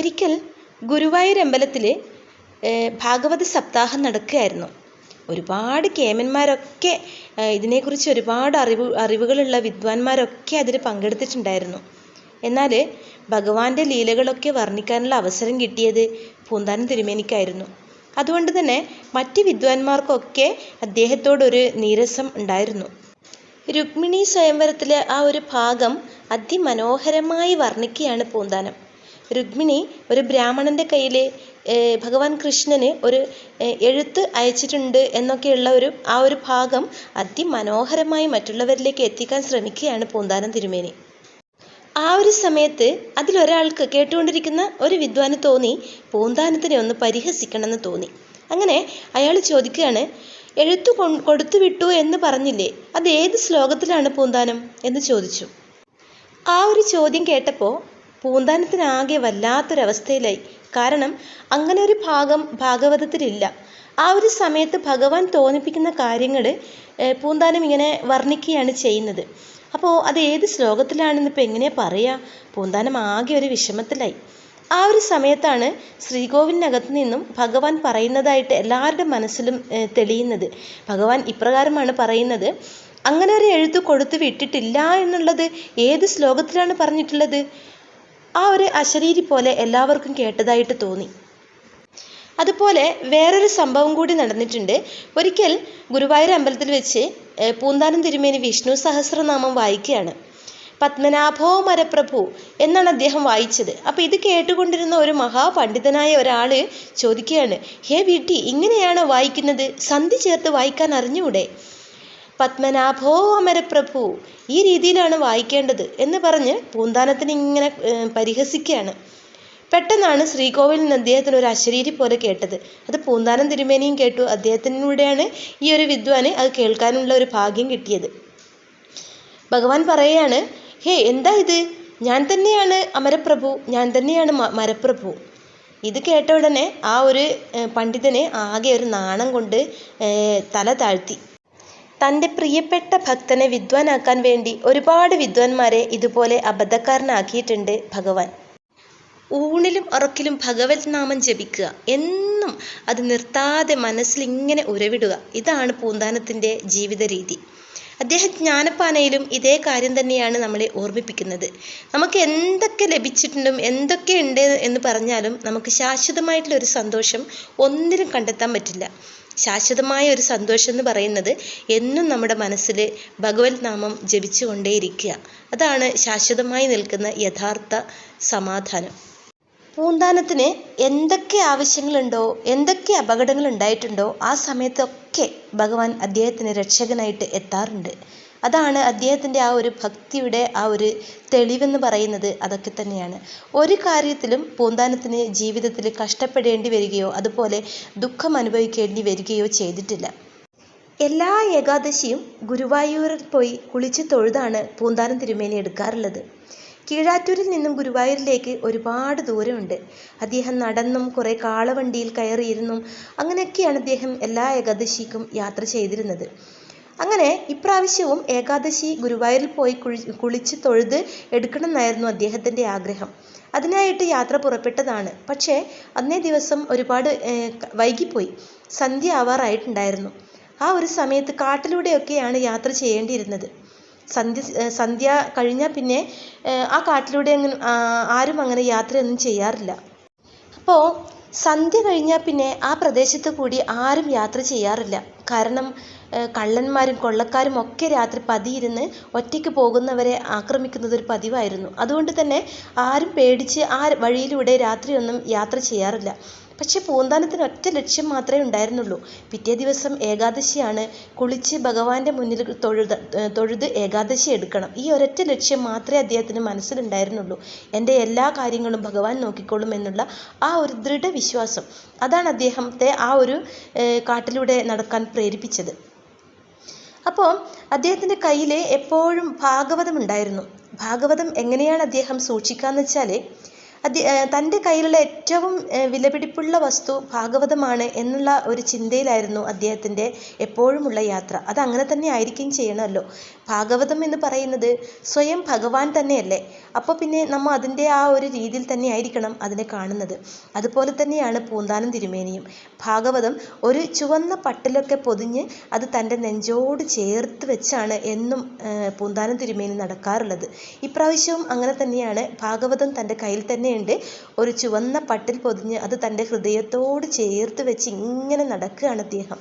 ഒരിക്കൽ ഗുരുവായൂർ അമ്പലത്തിൽ ഭാഗവത സപ്താഹം നടക്കുകയായിരുന്നു. ഒരുപാട് കേമന്മാരൊക്കെ ഇതിനെക്കുറിച്ച് ഒരുപാട് അറിവുകളുള്ള വിദ്വാൻമാരൊക്കെ അതിൽ പങ്കെടുത്തിട്ടുണ്ടായിരുന്നു. എന്നാൽ ഭഗവാന്റെ ലീലകളൊക്കെ വർണ്ണിക്കാനുള്ള അവസരം കിട്ടിയത് പൂന്താനം തിരുമേനിക്കായിരുന്നു. അതുകൊണ്ട് തന്നെ മറ്റ് വിദ്വാൻമാർക്കൊക്കെ അദ്ദേഹത്തോടൊരു നീരസം ഉണ്ടായിരുന്നു. രുക്മിണി സ്വയംവരത്തിലെ ആ ഒരു ഭാഗം അതിമനോഹരമായി വർണ്ണിക്കുകയാണ് പൂന്താനം. രുക്മിണി ഒരു ബ്രാഹ്മണൻ്റെ കയ്യിൽ ഭഗവാൻ കൃഷ്ണന് ഒരു എഴുത്ത് അയച്ചിട്ടുണ്ട് എന്നൊക്കെയുള്ള ആ ഒരു ഭാഗം അതിമനോഹരമായി മറ്റുള്ളവരിലേക്ക് എത്തിക്കാൻ ശ്രമിക്കുകയാണ് പൂന്താനം തിരുമേനി. ആ ഒരു സമയത്ത് അതിലൊരാൾക്ക്, കേട്ടുകൊണ്ടിരിക്കുന്ന ഒരു വിദ്വാന് തോന്നി പൂന്താനത്തിനെ ഒന്ന് പരിഹസിക്കണമെന്ന് തോന്നി. അങ്ങനെ അയാൾ ചോദിക്കുകയാണ്, എഴുത്തു കൊടുത്തു വിട്ടു എന്ന് പറഞ്ഞില്ലേ, അത് ഏത് ശ്ലോകത്തിലാണ് പൂന്താനം എന്ന് ചോദിച്ചു. ആ ഒരു ചോദ്യം കേട്ടപ്പോൾ പൂന്താനത്തിനാകെ വല്ലാത്തൊരവസ്ഥയിലായി. കാരണം അങ്ങനെ ഒരു ഭാഗം ഭാഗവതത്തിലില്ല. ആ ഒരു സമയത്ത് ഭഗവാൻ തോന്നിപ്പിക്കുന്ന കാര്യങ്ങൾ പൂന്താനം ഇങ്ങനെ വർണ്ണിക്കുകയാണ് ചെയ്യുന്നത്. അപ്പോൾ അത് ഏത് ശ്ലോകത്തിലാണെന്ന് ഇപ്പം എങ്ങനെയാ പറയുക? പൂന്താനം ആകെ ഒരു വിഷമത്തിലായി. ആ ഒരു സമയത്താണ് ശ്രീകോവിലിനകത്ത് നിന്നും ഭഗവാൻ പറയുന്നതായിട്ട് എല്ലാവരുടെ മനസ്സിലും തെളിയുന്നത്. ഭഗവാൻ ഇപ്രകാരമാണ് പറയുന്നത്, അങ്ങനെ ഒരു എഴുത്ത് കൊടുത്തു വിട്ടിട്ടില്ല എന്നുള്ളത് ഏത് ശ്ലോകത്തിലാണ് പറഞ്ഞിട്ടുള്ളത്? ആ ഒരു അശരീരി പോലെ എല്ലാവർക്കും കേട്ടതായിട്ട് തോന്നി. അതുപോലെ വേറൊരു സംഭവം കൂടി നടന്നിട്ടുണ്ട്. ഒരിക്കൽ ഗുരുവായൂർ അമ്പലത്തിൽ വെച്ച് പൂന്താനം തിരുമേനി വിഷ്ണു സഹസ്രനാമം വായിക്കുകയാണ്. പത്മനാഭോ മരപ്രഭു എന്നാണ് അദ്ദേഹം വായിച്ചത്. അപ്പോൾ ഇത് കേട്ടുകൊണ്ടിരുന്ന ഒരു മഹാപണ്ഡിതനായ ഒരാൾ ചോദിക്കുകയാണ്, ഹേ വീട്ടി, ഇങ്ങനെയാണോ വായിക്കുന്നത്? സന്ധി ചേർത്ത് വായിക്കാൻ അറിഞ്ഞൂടെ? പത്മനാഭോ അമരപ്രഭു, ഈ രീതിയിലാണ് വായിക്കേണ്ടത് എന്ന് പറഞ്ഞ് പൂന്താനത്തിന് ഇങ്ങനെ പരിഹസിക്കുകയാണ്. പെട്ടെന്നാണ് ശ്രീകോവിലിൽ നിന്ന് അദ്ദേഹത്തിന് ഒരു അശരീരി പോലെ കേട്ടത്. അത് പൂന്താനം തിരുമേനിയും കേട്ടു. അദ്ദേഹത്തിലൂടെയാണ് ഈ ഒരു വിദ്വാന് അത് കേൾക്കാനുള്ള ഒരു ഭാഗ്യം കിട്ടിയത്. ഭഗവാൻ പറയുകയാണ്, ഹേ, എന്താ ഇത്? ഞാൻ തന്നെയാണ് അമരപ്രഭു, ഞാൻ തന്നെയാണ് മരപ്രഭു. ഇത് കേട്ട ഉടനെ ആ ഒരു പണ്ഡിതന് ആകെ ഒരു നാണം കൊണ്ട് തല താഴ്ത്തി. തൻ്റെ പ്രിയപ്പെട്ട ഭക്തനെ വിദ്വാനാക്കാൻ വേണ്ടി ഒരുപാട് വിദ്വാൻമാരെ ഇതുപോലെ അബദ്ധക്കാരനാക്കിയിട്ടുണ്ട് ഭഗവാൻ. ഊണിലും ഉറക്കിലും ഭഗവത് നാമം ജപിക്കുക, എന്നും അത് നിർത്താതെ മനസ്സിൽ ഇങ്ങനെ ഉരവിടുക, ഇതാണ് പൂന്താനത്തിൻ്റെ ജീവിത രീതി. അദ്ദേഹം ജ്ഞാനപ്പാനയിലും ഇതേ കാര്യം തന്നെയാണ് നമ്മളെ ഓർമ്മിപ്പിക്കുന്നത്. നമുക്ക് എന്തൊക്കെ ലഭിച്ചിട്ടുണ്ടും എന്തൊക്കെ ഉണ്ട് എന്ന് പറഞ്ഞാലും നമുക്ക് ശാശ്വതമായിട്ടുള്ള ഒരു സന്തോഷം ഒന്നിലും കണ്ടെത്താൻ പറ്റില്ല. ശാശ്വതമായ ഒരു സന്തോഷം എന്ന് പറയുന്നത് എന്നും നമ്മുടെ മനസ്സിൽ ഭഗവത് നാമം ജപിച്ചു കൊണ്ടേയിരിക്കുക. അതാണ് ശാശ്വതമായി നിൽക്കുന്ന യഥാർത്ഥ സമാധാനം. പൂന്താനത്തിന് എന്തൊക്കെ ആവശ്യങ്ങളുണ്ടോ, എന്തൊക്കെ അപകടങ്ങൾ ഉണ്ടായിട്ടുണ്ടോ, ആ സമയത്തൊക്കെ ഭഗവാൻ അദ്ദേഹത്തിന് രക്ഷകനായിട്ട് എത്താറുണ്ട്. അതാണ് അദ്ദേഹത്തിൻ്റെ ആ ഒരു ഭക്തിയുടെ ആ ഒരു തെളിവെന്ന് പറയുന്നത്. അതൊക്കെ തന്നെയാണ്. ഒരു കാര്യത്തിലും പൂന്താനത്തിന് ജീവിതത്തിൽ കഷ്ടപ്പെടേണ്ടി വരികയോ അതുപോലെ ദുഃഖം അനുഭവിക്കേണ്ടി വരികയോ ചെയ്തിട്ടില്ല. എല്ലാ ഏകാദശിയും ഗുരുവായൂരിൽ പോയി കുളിച്ച് തൊഴുതാണ് പൂന്താനം തിരുമേനി എടുക്കാറുള്ളത്. കീഴാറ്റൂരിൽ നിന്നും ഗുരുവായൂരിലേക്ക് ഒരുപാട് ദൂരമുണ്ട്. അദ്ദേഹം നടന്നും കുറേ കാളവണ്ടിയിൽ കയറിയിരുന്നും അങ്ങനെയൊക്കെയാണ് അദ്ദേഹം എല്ലാ ഏകാദശിക്കും യാത്ര ചെയ്തിരുന്നത്. അങ്ങനെ ഇപ്രാവശ്യവും ഏകാദശി ഗുരുവായൂരിൽ പോയി കുളിച്ച് തൊഴുത് എടുക്കണമെന്നായിരുന്നു അദ്ദേഹത്തിൻ്റെ ആഗ്രഹം. അതിനായിട്ട് യാത്ര പുറപ്പെട്ടതാണ്. പക്ഷേ അന്നേ ദിവസം ഒരുപാട് വൈകിപ്പോയി. സന്ധ്യ ആവാറായിട്ടുണ്ടായിരുന്നു. ആ ഒരു സമയത്ത് കാട്ടിലൂടെയൊക്കെയാണ് യാത്ര ചെയ്യേണ്ടിയിരുന്നത്. സന്ധ്യ കഴിഞ്ഞാൽ പിന്നെ ആ കാട്ടിലൂടെ ആരും അങ്ങനെ യാത്രയൊന്നും ചെയ്യാറില്ല. അപ്പോൾ സന്ധ്യ കഴിഞ്ഞാൽ പിന്നെ ആ പ്രദേശത്ത് കൂടി ആരും യാത്ര ചെയ്യാറില്ല. കാരണം കള്ളന്മാരും കൊള്ളക്കാരും ഒക്കെ രാത്രി പതിയിരുന്ന് ഒറ്റയ്ക്ക് പോകുന്നവരെ ആക്രമിക്കുന്നത് ഒരു പതിവായിരുന്നു. അതുകൊണ്ട് തന്നെ ആരും പേടിച്ച് ആ വഴിയിലൂടെ രാത്രിയൊന്നും യാത്ര ചെയ്യാറില്ല. പക്ഷെ പൂന്താനത്തിന് ഒറ്റ ലക്ഷ്യം മാത്രമേ ഉണ്ടായിരുന്നുള്ളൂ. പിറ്റേ ദിവസം ഏകാദശിയാണ്, കുളിച്ച് ഭഗവാന്റെ മുന്നിൽ തൊഴുത് ഏകാദശി എടുക്കണം. ഈ ഒരൊറ്റ ലക്ഷ്യം മാത്രമേ അദ്ദേഹത്തിന് മനസ്സിലുണ്ടായിരുന്നുള്ളൂ. എൻ്റെ എല്ലാ കാര്യങ്ങളും ഭഗവാൻ നോക്കിക്കൊള്ളും എന്നുള്ള ആ ഒരു ദൃഢവിശ്വാസം, അതാണ് അദ്ദേഹത്തെ ആ ഒരു കാട്ടിലൂടെ നടക്കാൻ പ്രേരിപ്പിച്ചത്. അപ്പോൾ അദ്ദേഹത്തിൻ്റെ കയ്യിൽ എപ്പോഴും ഭാഗവതം ഉണ്ടായിരുന്നു. ഭാഗവതം എങ്ങനെയാണ് അദ്ദേഹം സൂക്ഷിക്കുക എന്ന് വെച്ചാൽ, തൻ്റെ കയ്യിലുള്ള ഏറ്റവും വിലപിടിപ്പുള്ള വസ്തു ഭാഗവതമാണ് എന്നുള്ള ഒരു ചിന്തയിലായിരുന്നു അദ്ദേഹത്തിൻ്റെ എപ്പോഴുമുള്ള യാത്ര. അത് അങ്ങനെ തന്നെ ആയിരിക്കുകയും ചെയ്യണമല്ലോ. ഭാഗവതം എന്ന് പറയുന്നത് സ്വയം ഭഗവാൻ തന്നെയല്ലേ. അപ്പോൾ പിന്നെ നമ്മൾ അതിൻ്റെ ആ ഒരു രീതിയിൽ തന്നെ ആയിരിക്കണം അതിനെ കാണുന്നത്. അതുപോലെ തന്നെയാണ് പൂന്താനം തിരുമേനിയും. ഭാഗവതം ഒരു ചുവന്ന പട്ടിലൊക്കെ പൊതിഞ്ഞ് അത് തൻ്റെ നെഞ്ചോട് ചേർത്ത് വെച്ചാണ് എന്നും പൂന്താനം തിരുമേനി നടക്കാറുള്ളത്. ഇപ്രാവശ്യവും അങ്ങനെ തന്നെയാണ്. ഭാഗവതം തൻ്റെ കയ്യിൽ തന്നെയുണ്ട്. ഒരു ചുവന്ന പട്ടിൽ പൊതിഞ്ഞ് അത് തൻ്റെ ഹൃദയത്തോട് ചേർത്ത് വെച്ച് ഇങ്ങനെ നടക്കുകയാണ് അദ്ദേഹം.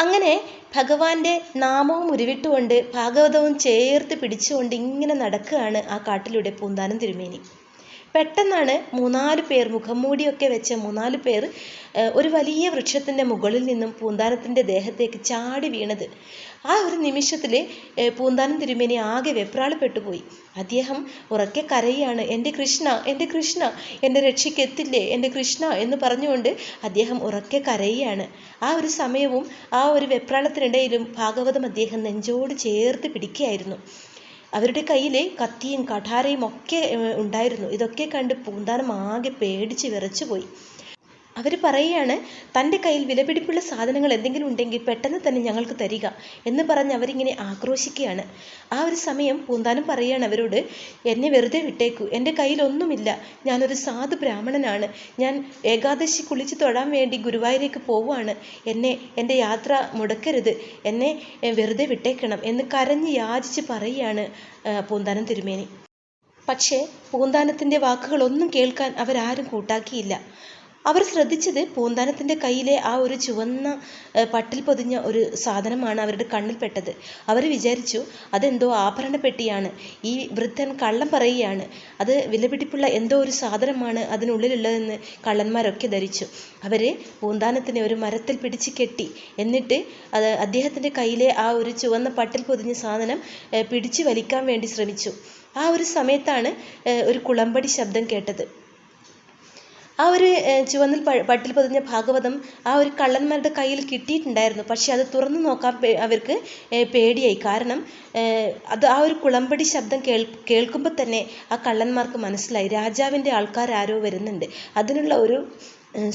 അങ്ങനെ ഭഗവാന്റെ നാമവും ഉരുവിട്ടുകൊണ്ട് ഭാഗവതവും ചേർത്ത് പിടിച്ചുകൊണ്ട് ഇങ്ങനെ നടക്കുകയാണ് ആ കാട്ടിലൂടെ പൂന്താനം തിരുമേനി. പെട്ടെന്നാണ് 3-4 പേർ, മുഖം മൂടിയൊക്കെ വെച്ച 3-4 പേർ ഒരു വലിയ വൃക്ഷത്തിൻ്റെ മുകളിൽ നിന്നും പൂന്താനത്തിൻ്റെ ദേഹത്തേക്ക് ചാടി വീണത്. ആ ഒരു നിമിഷത്തിൽ പൂന്താനം തിരുമേനി ആകെ വെപ്രാളപ്പെട്ടുപോയി. അദ്ദേഹം ഉറക്കെ കരയാണ്, എൻ്റെ കൃഷ്ണ, എൻ്റെ കൃഷ്ണ, എൻ്റെ രക്ഷയ്ക്കെത്തില്ലേ എൻ്റെ കൃഷ്ണ എന്ന് പറഞ്ഞുകൊണ്ട് അദ്ദേഹം ഉറക്കെ കരയുകയാണ്. ആ ഒരു സമയവും ആ ഒരു വെപ്രാളത്തിനിടയിലും ഭാഗവതം അദ്ദേഹം നെഞ്ചോട് ചേർത്ത് പിടിക്കുകയായിരുന്നു. അവരുടെ കയ്യിൽ കത്തിയും കഠാരയും ഒക്കെ ഉണ്ടായിരുന്നു. ഇതൊക്കെ കണ്ട് പൂന്താനം ആകെ പേടിച്ച് വിറച്ചുപോയി. അവർ പറയുകയാണ്, തൻ്റെ കയ്യിൽ വിലപിടിപ്പുള്ള സാധനങ്ങൾ എന്തെങ്കിലും ഉണ്ടെങ്കിൽ പെട്ടെന്ന് തന്നെ ഞങ്ങൾക്ക് തരിക എന്ന് പറഞ്ഞ് അവരിങ്ങനെ ആക്രോശിക്കുകയാണ്. ആ ഒരു സമയം പൂന്താനം പറയുകയാണ് അവരോട്, എന്നെ വെറുതെ വിട്ടേക്കൂ, എൻ്റെ കയ്യിലൊന്നുമില്ല, ഞാനൊരു സാധു ബ്രാഹ്മണനാണ്, ഞാൻ ഏകാദശി കുളിച്ച് തൊഴാൻ വേണ്ടി ഗുരുവായൂരേക്ക് പോവുകയാണ്, എൻ്റെ യാത്ര മുടക്കരുത്, എന്നെ വെറുതെ വിട്ടേക്കണം എന്ന് കരഞ്ഞ് യാചിച്ച് പറയുകയാണ് പൂന്താനം തിരുമേനി. പക്ഷേ പൂന്താനത്തിൻ്റെ വാക്കുകളൊന്നും കേൾക്കാൻ അവരാരും കൂട്ടാക്കിയില്ല. അവർ ശ്രദ്ധിച്ചത് പൂന്താനത്തിൻ്റെ കയ്യിലെ ആ ഒരു ചുവന്ന പട്ടിൽ പൊതിഞ്ഞ ഒരു സാധനമാണ് അവരുടെ കണ്ണിൽപ്പെട്ടത്. അവർ വിചാരിച്ചു അതെന്തോ ആഭരണ പെട്ടിയാണ്, ഈ വൃദ്ധൻ കള്ളം പറയുകയാണ്, അത് വിലപിടിപ്പുള്ള എന്തോ ഒരു സാധനമാണ് അതിനുള്ളിലുള്ളതെന്ന് കള്ളന്മാരൊക്കെ ധരിച്ചു. അവർ പൂന്താനത്തിനെ ഒരു മരത്തിൽ പിടിച്ച് കെട്ടി. എന്നിട്ട് അദ്ദേഹത്തിൻ്റെ കയ്യിലെ ആ ഒരു ചുവന്ന പട്ടിൽ പൊതിഞ്ഞ സാധനം പിടിച്ചു വലിക്കാൻ വേണ്ടി ശ്രമിച്ചു. ആ ഒരു സമയത്താണ് ഒരു കുളമ്പടി ശബ്ദം കേട്ടത്. ആ ഒരു ചുവന്നിൽ പട്ടിൽ പൊതിഞ്ഞ ഭാഗവതം ആ ഒരു കള്ളന്മാരുടെ കയ്യിൽ കിട്ടിയിട്ടുണ്ടായിരുന്നു. പക്ഷെ അത് തുറന്നു നോക്കാൻ അവർക്ക് പേടിയായി. കാരണം അത് ആ ഒരു കുളമ്പടി ശബ്ദം കേൾക്കുമ്പോൾ തന്നെ ആ കള്ളന്മാർക്ക് മനസ്സിലായി രാജാവിൻ്റെ ആൾക്കാരാരോ വരുന്നുണ്ട്. അതിനുള്ള ഒരു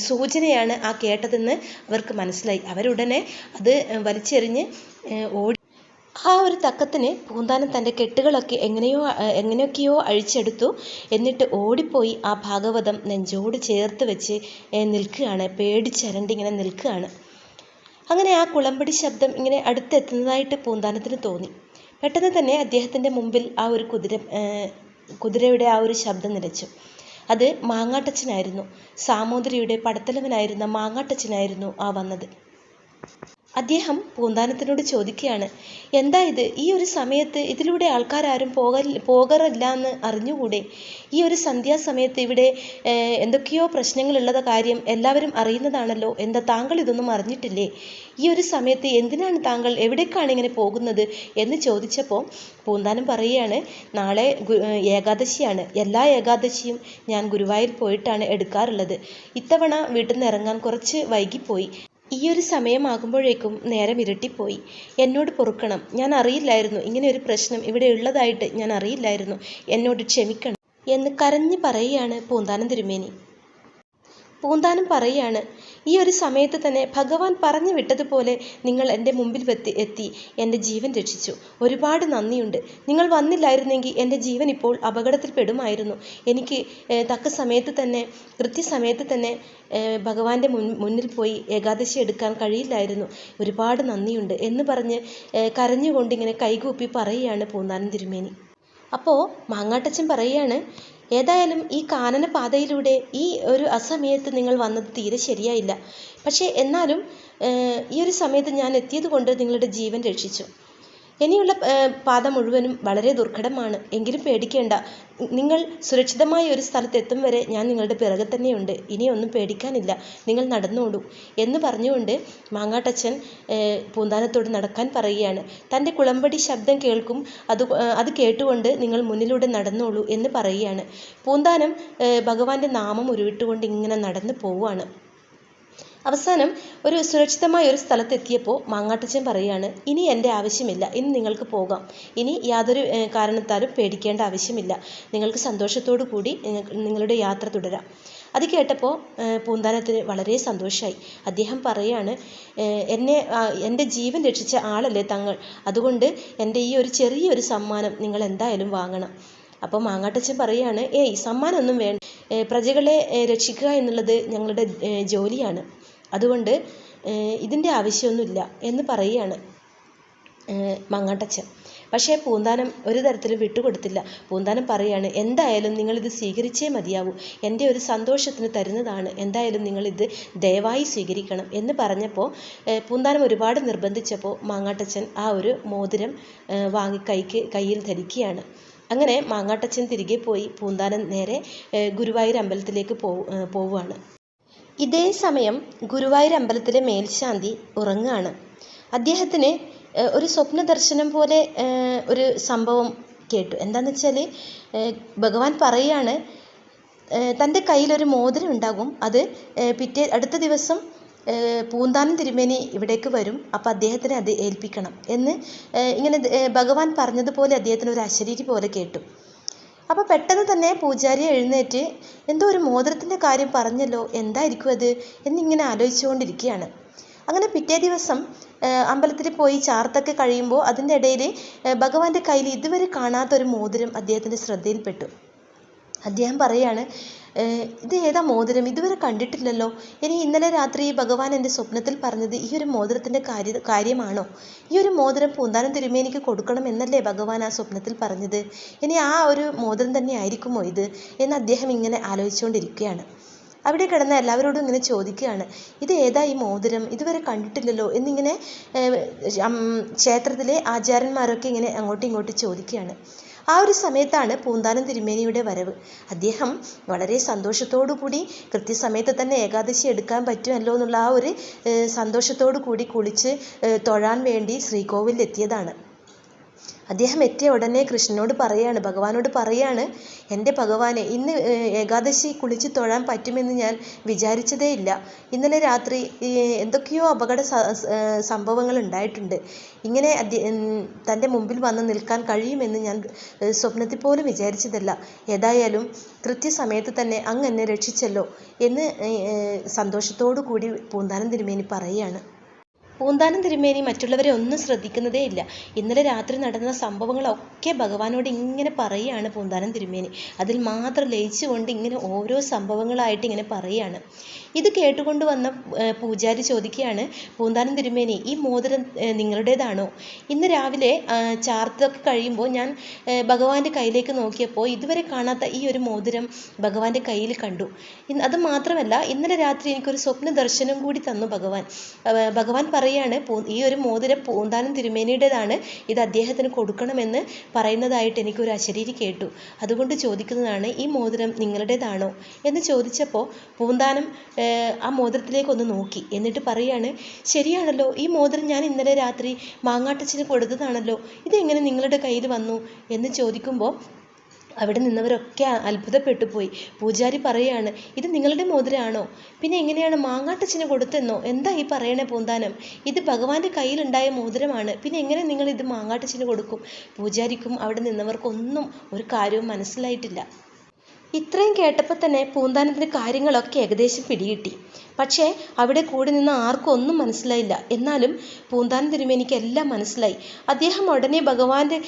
സൂചനയാണ് ആ കേട്ടതെന്ന് അവർക്ക് മനസ്സിലായി. അവരുടനെ വലിച്ചെറിഞ്ഞ് ഓടി. ആ ഒരു തക്കത്തിന് പൂന്താനം തൻ്റെ കെട്ടുകളൊക്കെ എങ്ങനെയൊക്കെയോ അഴിച്ചെടുത്തു. എന്നിട്ട് ഓടിപ്പോയി ആ ഭാഗവതം നെഞ്ചോട് ചേർത്ത് വെച്ച് നിൽക്കുകയാണ്, പേടിച്ചരണ്ടിങ്ങനെ നിൽക്കുകയാണ്. അങ്ങനെ ആ കുളമ്പടി ശബ്ദം ഇങ്ങനെ അടുത്തെത്തുന്നതായിട്ട് പൂന്താനത്തിന് തോന്നി. പെട്ടെന്ന് തന്നെ അദ്ദേഹത്തിൻ്റെ മുമ്പിൽ ആ ഒരു കുതിരയുടെ ആ ഒരു ശബ്ദം നിലച്ചു. അത് മാങ്ങാട്ടച്ചനായിരുന്നു. സാമൂതിരിയുടെ പടത്തലവനായിരുന്ന മാങ്ങാട്ടച്ചനായിരുന്നു ആ വന്നത്. അദ്ദേഹം പൂന്താനത്തിനോട് ചോദിക്കുകയാണ്, എന്താ ഇത്? ഈ ഒരു സമയത്ത് ഇതിലൂടെ ആൾക്കാരും പോകാറില്ല എന്ന് അറിഞ്ഞുകൂടെ? ഈ ഒരു സന്ധ്യാസമയത്ത് ഇവിടെ എന്തൊക്കെയോ പ്രശ്നങ്ങളുള്ളത് കാര്യം എല്ലാവരും അറിയുന്നതാണല്ലോ, എന്താ താങ്കൾ ഇതൊന്നും അറിഞ്ഞിട്ടില്ലേ? ഈ ഒരു സമയത്ത് എന്തിനാണ് താങ്കൾ എവിടേക്കാണ് ഇങ്ങനെ പോകുന്നത് എന്ന് ചോദിച്ചപ്പോൾ പൂന്താനം പറയുകയാണ്, നാളെ ഏകാദശിയാണ്, എല്ലാ ഏകാദശിയും ഞാൻ ഗുരുവായൂർ പോയിട്ടാണ് എടുക്കാറുള്ളത്. ഇത്തവണ വീട്ടിൽ നിന്ന് ഇറങ്ങാൻ കുറച്ച് വൈകിപ്പോയി. ഈ ഒരു സമയമാകുമ്പോഴേക്കും നേരം ഇരട്ടിപ്പോയി. എന്നോട് പൊറുക്കണം, ഞാൻ അറിയില്ലായിരുന്നു ഇങ്ങനെ ഒരു പ്രശ്നം ഇവിടെ ഉള്ളതായിട്ട് ഞാൻ അറിയില്ലായിരുന്നു, എന്നോട് ക്ഷമിക്കണം എന്ന് കരഞ്ഞ് പറയുകയാണ് പൂന്താനം തിരുമേനി. പൂന്താനം പറയുകയാണ്, ഈ ഒരു സമയത്ത് തന്നെ ഭഗവാൻ പറഞ്ഞു വിട്ടതുപോലെ നിങ്ങൾ എൻ്റെ മുമ്പിൽ എത്തി എൻ്റെ ജീവൻ രക്ഷിച്ചു. ഒരുപാട് നന്ദിയുണ്ട്. നിങ്ങൾ വന്നില്ലായിരുന്നെങ്കിൽ എൻ്റെ ജീവൻ ഇപ്പോൾ അപകടത്തിൽ പെടുമായിരുന്നു. എനിക്ക് തക്ക സമയത്ത് തന്നെ കൃത്യസമയത്ത് തന്നെ ഭഗവാന്റെ മുന്നിൽ പോയി ഏകാദശി എടുക്കാൻ കഴിയില്ലായിരുന്നു. ഒരുപാട് നന്ദിയുണ്ട് എന്ന് പറഞ്ഞ് കരഞ്ഞുകൊണ്ടിങ്ങനെ കൈകൂപ്പി പറയുകയാണ് പൂന്താനം തിരുമേനി. അപ്പോൾ മാങ്ങാട്ടച്ചൻ പറയുകയാണ്, ഏതായാലും ഈ കാനന പാതയിലൂടെ ഈ ഒരു അസമയത്ത് നിങ്ങൾ വന്നത് തീരെ ശരിയായില്ല. പക്ഷേ എന്നാലും ഈ ഒരു സമയത്ത് ഞാൻ എത്തിയത് കൊണ്ട് നിങ്ങളുടെ ജീവൻ രക്ഷിച്ചു. ഇനിയുള്ള പാത മുഴുവനും വളരെ ദുർഘടമാണ്. എങ്കിലും പേടിക്കേണ്ട, നിങ്ങൾ സുരക്ഷിതമായ ഒരു സ്ഥലത്തെത്തും വരെ ഞാൻ നിങ്ങളുടെ പിറകെ തന്നെയുണ്ട്. ഇനിയൊന്നും പേടിക്കാനില്ല, നിങ്ങൾ നടന്നോളൂ എന്ന് പറഞ്ഞുകൊണ്ട് മാങ്ങാട്ടച്ചൻ പൂന്താനത്തോട് നടക്കാൻ പറയുകയാണ്. തൻ്റെ കുളമ്പടി ശബ്ദം കേൾക്കും, അത് കേട്ടുകൊണ്ട് നിങ്ങൾ മുന്നിലൂടെ നടന്നോളൂ എന്ന് പറയുകയാണ്. പൂന്താനം ഭഗവാന്റെ നാമം ഉരുവിട്ടുകൊണ്ട് ഇങ്ങനെ നടന്നു പോവുകയാണ്. അവസാനം ഒരു സുരക്ഷിതമായ ഒരു സ്ഥലത്തെത്തിയപ്പോൾ മാങ്ങാട്ടച്ചൻ പറയാണ്, ഇനി എൻ്റെ ആവശ്യമില്ല, ഇനി നിങ്ങൾക്ക് പോകാം, ഇനി യാതൊരു കാരണത്താലും പേടിക്കേണ്ട ആവശ്യമില്ല, നിങ്ങൾക്ക് സന്തോഷത്തോടു കൂടി നിങ്ങളുടെ യാത്ര തുടരാം. അത് കേട്ടപ്പോൾ പൂന്താനത്തിന് വളരെ സന്തോഷമായി. അദ്ദേഹം പറയാണ്, എൻ്റെ ജീവൻ രക്ഷിച്ച ആളല്ലേ തങ്ങൾ, അതുകൊണ്ട് എൻ്റെ ഈ ഒരു ചെറിയൊരു സമ്മാനം നിങ്ങൾ എന്തായാലും വാങ്ങണം. അപ്പോൾ മാങ്ങാട്ടച്ചൻ പറയാണ്, സമ്മാനമൊന്നും വേണ്ട, പ്രജകളെ രക്ഷിക്കുക എന്നുള്ളത് ഞങ്ങളുടെ ജോലിയാണ്, അതുകൊണ്ട് ഇതിൻ്റെ ആവശ്യമൊന്നുമില്ല എന്ന് പറയുകയാണ് മാങ്ങാട്ടച്ചൻ. പക്ഷേ പൂന്താനം ഒരു തരത്തിലും വിട്ടുകൊടുത്തില്ല. പൂന്താനം പറയാണ്, എന്തായാലും നിങ്ങളിത് സ്വീകരിച്ചേ മതിയാവൂ, എൻ്റെ ഒരു സന്തോഷത്തിന് തരുന്നതാണ്, എന്തായാലും നിങ്ങളിത് ദയവായി സ്വീകരിക്കണം എന്ന് പറഞ്ഞപ്പോൾ പൂന്താനം ഒരുപാട് നിർബന്ധിച്ചപ്പോൾ മാങ്ങാട്ടച്ചൻ ആ ഒരു മോതിരം വാങ്ങി കയ്യിൽ ധരിക്കുകയാണ്. അങ്ങനെ മാങ്ങാട്ടച്ചൻ തിരികെ പോയി പൂന്താനം നേരെ ഗുരുവായൂർ അമ്പലത്തിലേക്ക് പോവുകയാണ്. ഇതേ സമയം ഗുരുവായൂർ അമ്പലത്തിലെ മേൽശാന്തി ഉറങ്ങുകയാണ്. അദ്ദേഹത്തിന് ഒരു സ്വപ്ന ദർശനം പോലെ ഒരു സംഭവം കേട്ടു. എന്താണെന്ന് വെച്ചാൽ ഭഗവാൻ പറയുകയാണ്, തൻ്റെ കയ്യിലൊരു മോതിരം ഉണ്ടാകും, അത് അടുത്ത ദിവസം പൂന്താനം തിരുമേനി ഇവിടേക്ക് വരും, അപ്പോൾ അദ്ദേഹത്തിനെ അത് ഏൽപ്പിക്കണം എന്ന് ഇങ്ങനെ ഭഗവാൻ പറഞ്ഞതുപോലെ അദ്ദേഹത്തിന് ഒരു അശരീരി പോലെ കേട്ടു. അപ്പോൾ പെട്ടെന്ന് തന്നെ പൂജാരി എഴുന്നേറ്റ് എന്തോ ഒരു മോതിരത്തിൻ്റെ കാര്യം പറഞ്ഞല്ലോ, എന്തായിരിക്കും അത് എന്നിങ്ങനെ ആലോചിച്ചുകൊണ്ടിരിക്കുകയാണ്. അങ്ങനെ പിറ്റേ ദിവസം അമ്പലത്തിൽ പോയി ചാർത്തൊക്കെ കഴിയുമ്പോൾ അതിൻ്റെ ഇടയിൽ ഭഗവാന്റെ കയ്യിൽ ഇതുവരെ കാണാത്തൊരു മോതിരം അദ്ദേഹത്തിൻ്റെ ശ്രദ്ധയിൽപ്പെട്ടു. അദ്ദേഹം പറയാണ്, ഇത് ഏതാ മോതിരം, ഇതുവരെ കണ്ടിട്ടില്ലല്ലോ, ഇനി ഇന്നലെ രാത്രി ഭഗവാൻ എൻ്റെ സ്വപ്നത്തിൽ പറഞ്ഞത് ഈ ഒരു മോതിരത്തിൻ്റെ കാര്യമാണോ, ഈ ഒരു മോതിരം പൂന്താനം തിരുമേനിക്ക് കൊടുക്കണം എന്നല്ലേ ഭഗവാൻ ആ സ്വപ്നത്തിൽ പറഞ്ഞത്, ഇനി ആ ഒരു മോതിരം തന്നെ ആയിരിക്കുമോ ഇത് എന്ന് അദ്ദേഹം ഇങ്ങനെ ആലോചിച്ചുകൊണ്ടിരിക്കുകയാണ്. അവിടെ കിടന്ന എല്ലാവരോടും ഇങ്ങനെ ചോദിക്കുകയാണ്, ഇത് ഏതാ ഈ മോതിരം, ഇതുവരെ കണ്ടിട്ടില്ലല്ലോ എന്നിങ്ങനെ ക്ഷേത്രത്തിലെ ആചാര്യന്മാരൊക്കെ ഇങ്ങനെ അങ്ങോട്ടും ഇങ്ങോട്ടും ചോദിക്കുകയാണ്. ആ ഒരു സമയത്താണ് പൂന്താനം തിരുമേനിയുടെ വരവ്. അദ്ദേഹം വളരെ സന്തോഷത്തോടു കൂടി കൃത്യസമയത്ത് തന്നെ ഏകാദശി എടുക്കാൻ പറ്റുമല്ലോ എന്നുള്ള ആ ഒരു സന്തോഷത്തോടു കൂടി കുളിച്ച് തൊഴാൻ വേണ്ടി ശ്രീകോവിലെത്തിയതാണ്. അദ്ദേഹം എത്തിയ ഉടനെ കൃഷ്ണനോട് പറയാണ്, ഭഗവാനോട് പറയാണ്, എൻ്റെ ഭഗവാനെ, ഇന്ന് ഏകാദശി കുളിച്ച് തൊഴാൻ പറ്റുമെന്ന് ഞാൻ വിചാരിച്ചതേ ഇല്ല. ഇന്നലെ രാത്രി എന്തൊക്കെയോ അപകട സംഭവങ്ങൾ ഉണ്ടായിട്ടുണ്ട്. ഇങ്ങനെ തൻ്റെ മുമ്പിൽ വന്ന് നിൽക്കാൻ കഴിയുമെന്ന് ഞാൻ സ്വപ്നത്തിൽ പോലും വിചാരിച്ചതല്ല. ഏതായാലും കൃത്യസമയത്ത് തന്നെ അങ്ങ് എന്നെ രക്ഷിച്ചല്ലോ എന്ന് സന്തോഷത്തോടു കൂടി പൂന്താനം തിരുമേനി പറയുകയാണ്. പൂന്താനം തിരുമേനി മറ്റുള്ളവരെ ഒന്നും ശ്രദ്ധിക്കുന്നതേ ഇല്ല. ഇന്നലെ രാത്രി നടന്ന സംഭവങ്ങളൊക്കെ ഭഗവാനോട് ഇങ്ങനെ പറയുകയാണ് പൂന്താനം തിരുമേനി. അതിൽ മാത്രം ലയിച്ചുകൊണ്ട് ഇങ്ങനെ ഓരോ സംഭവങ്ങളായിട്ട് ഇങ്ങനെ പറയുകയാണ്. ഇത് കേട്ടുകൊണ്ട് വന്ന പൂജാരി ചോദിക്കുകയാണ്, പൂന്താനം തിരുമേനി, ഈ മോതിരം നിങ്ങളുടേതാണോ? ഇന്ന് രാവിലെ ചാർത്തൊക്കെ കഴിയുമ്പോൾ ഞാൻ ഭഗവാന്റെ കയ്യിലേക്ക് നോക്കിയപ്പോൾ ഇതുവരെ കാണാത്ത ഈ ഒരു മോതിരം ഭഗവാന്റെ കയ്യിൽ കണ്ടു. അത് മാത്രമല്ല, ഇന്നലെ രാത്രി എനിക്കൊരു സ്വപ്ന ദർശനം കൂടി തന്നു ഭഗവാൻ. ഭഗവാൻ പറയാണ്, ഈ ഒരു മോതിരം പൂന്താനം തിരുമേനിയുടേതാണ്, ഇത് അദ്ദേഹത്തിന് കൊടുക്കണമെന്ന് പറയുന്നതായിട്ട് എനിക്കൊരു അശരീരി കേട്ടു. അതുകൊണ്ട് ചോദിക്കുന്നതാണ്, ഈ മോതിരം നിങ്ങളുടേതാണോ എന്ന് ചോദിച്ചപ്പോൾ പൂന്താനം ആ മോതിരത്തിലേക്കൊന്ന് നോക്കി. എന്നിട്ട് പറയാണ്, ശരിയാണല്ലോ, ഈ മോതിരം ഞാൻ ഇന്നലെ രാത്രി മാങ്ങാട്ടച്ചന് കൊടുത്തതാണല്ലോ, ഇതെങ്ങനെ നിങ്ങളുടെ കയ്യിൽ വന്നു എന്ന് ചോദിക്കുമ്പോൾ അവിടെ നിന്നവരൊക്കെ അത്ഭുതപ്പെട്ടു പോയി. പൂജാരി പറയാണ്, ഇത് നിങ്ങളുടെ മോതിരമാണോ? പിന്നെ എങ്ങനെയാണ് മാങ്ങാട്ടച്ചന് കൊടുത്തെന്നോ? എന്താ ഈ പറയണേ പൂന്താനം? ഇത് ഭഗവാന്റെ കയ്യിലുണ്ടായ മോതിരമാണ്, പിന്നെ എങ്ങനെ നിങ്ങൾ ഇത് മാങ്ങാട്ടച്ചന് കൊടുക്കും? പൂജാരിക്കും അവിടെ നിന്നവർക്കൊന്നും ഒരു കാര്യവും മനസ്സിലായിട്ടില്ല. ഇത്രയും കേട്ടപ്പോൾ തന്നെ പൂന്താനത്തിൻ്റെ കാര്യങ്ങളൊക്കെ ഏകദേശം പിടികിട്ടി. പക്ഷേ അവിടെ കൂടി നിന്ന് ആർക്കും ഒന്നും മനസ്സിലായില്ല. എന്നാലും പൂന്താനം തിരുമേനിക്ക് എല്ലാം മനസ്സിലായി. അദ്ദേഹം ഉടനെ ഭഗവാന്റെ